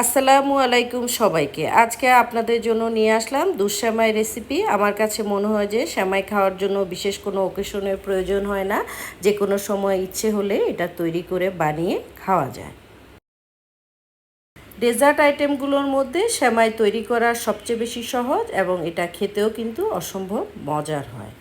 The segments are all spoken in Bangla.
আসসালামু আলাইকুম সবাইকে। আজকে আপনাদের জন্য নিয়ে আসলাম দুধ সেমাই রেসিপি। আমার কাছে মনে হয় যে সেমাই খাওয়ার জন্য বিশেষ কোনো অকেশনের প্রয়োজন হয় না, যে কোনো সময় ইচ্ছে হলে এটা তৈরি করে বানিয়ে খাওয়া যায়। ডেজার্ট আইটেমগুলোর মধ্যে সেমাই তৈরি করা সবচেয়ে বেশি সহজ এবং এটা খেতেও কিন্তু অসম্ভব মজার হয়।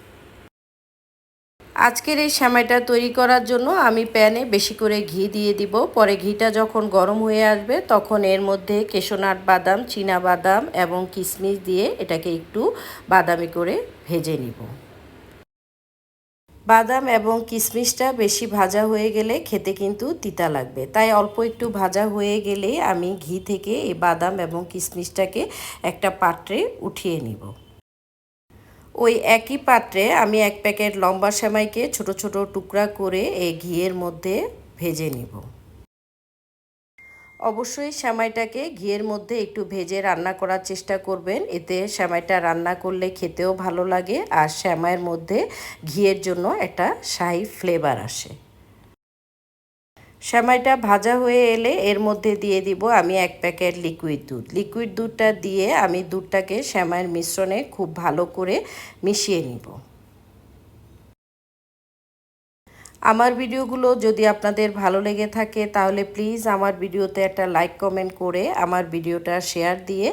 আজকের এই সেমাইটা তৈরি করার জন্য আমি প্যানে বেশি করে ঘি দিয়ে দিব। পরে ঘিটা যখন গরম হয়ে আসবে তখন এর মধ্যে কেশনাট বাদাম, চীনা বাদাম এবং কিশমিশ দিয়ে এটাকে একটু বাদামি করে ভেজে নিব। বাদাম এবং কিশমিশটা বেশি ভাজা হয়ে গেলে খেতে কিন্তু তিতা লাগবে, তাই অল্প একটু ভাজা হয়ে গেলে আমি ঘি থেকে এই বাদাম এবং কিশমিশটাকে একটা পাত্রে উঠিয়ে নিব। ওই একই পাত্রে আমি এক প্যাকেট লম্বা সেমাইকে ছোট ছোট টুকরা করে এই ঘিয়ের মধ্যে ভেজে নিব। অবশ্যই সেমাইটাকে ঘিয়ের মধ্যে একটু ভেজে রান্না করার চেষ্টা করবেন, এতে সেমাইটা রান্না করলে খেতেও ভালো লাগে আর সেমাইয়ের মধ্যে ঘিয়ের জন্য একটা শাহি ফ্লেভার আসে। সেমাইটা ভাজা হয়ে এলে এর মধ্যে দিয়ে দিব আমি এক প্যাকেট লিকুইড দুধ। লিকুইড দুধটা দিয়ে আমি দুধটাকে সেমাইয়ের মিশ্রণে খুব ভালো করে মিশিয়ে নিব। আমার ভিডিওগুলো যদি আপনাদের ভালো লেগে থাকে তাহলে প্লিজ আমার ভিডিওতে একটা লাইক কমেন্ট করে আমার ভিডিওটা শেয়ার দিয়ে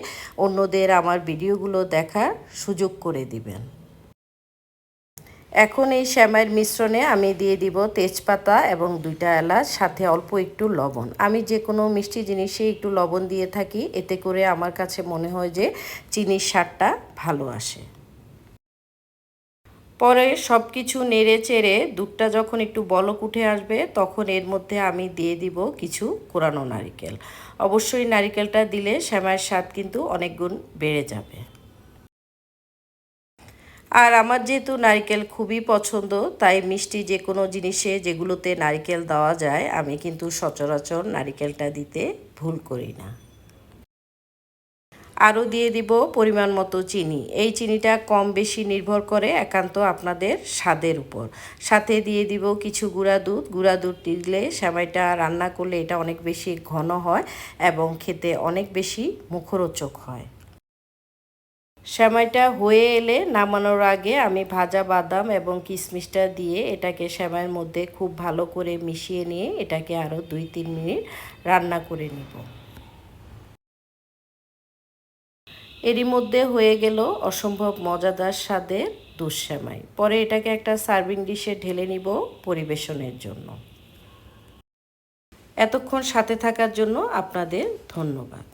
অন্যদের আমার ভিডিওগুলো দেখার সুযোগ করে দিবেন। এখন এই সেমাইয়ের মিশ্রণে আমি দিয়ে দিব তেজপাতা এবং 2টা এলাচ, সাথে অল্প একটু লবণ। আমি যে কোনো মিষ্টি জিনিসে একটু লবণ দিয়ে থাকি, এতে করে আমার কাছে মনে হয় যে চিনির স্বাদটা ভালো আসে। পরে সব কিছু নেড়ে চেড়ে দুধটা যখন একটু বলক উঠে আসবে তখন এর মধ্যে আমি দিয়ে দিব কিছু কোরানো নারিকেল। অবশ্যই নারিকেলটা দিলে সেমাইয়ের স্বাদ কিন্তু অনেক গুণ বেড়ে যাবে। আর আমার যেহেতু নারিকেল খুবই পছন্দ, তাই মিষ্টি যে কোনো জিনিসে যেগুলোতে নারিকেল দেওয়া যায় আমি কিন্তু সচরাচর নারিকেলটা দিতে ভুল করি না। আরও দিয়ে দিব পরিমাণ মতো চিনি। এই চিনিটা কম বেশি নির্ভর করে একান্ত আপনাদের স্বাদের উপর। সাথে দিয়ে দিব কিছু গুঁড়া দুধ। গুঁড়া দুধ দিলে সেমাইটা রান্না করলে এটা অনেক বেশি ঘন হয় এবং খেতে অনেক বেশি মুখরোচক হয়। সেমাইটা হয়ে এলে নামানোর আগে আমি ভাজা বাদাম এবং কিশমিশটা দিয়ে এটাকে সেমাইয়ের মধ্যে খুব ভালো করে মিশিয়ে নিয়ে এটাকে আরও 2-3 মিনিট রান্না করে নিব। এরই মধ্যে হয়ে গেল অসম্ভব মজাদার স্বাদের দুধ সেমাই। পরে এটাকে একটা সার্ভিং ডিশে ঢেলে নিব পরিবেশনের জন্য। এতক্ষণ সাথে থাকার জন্য আপনাদের ধন্যবাদ।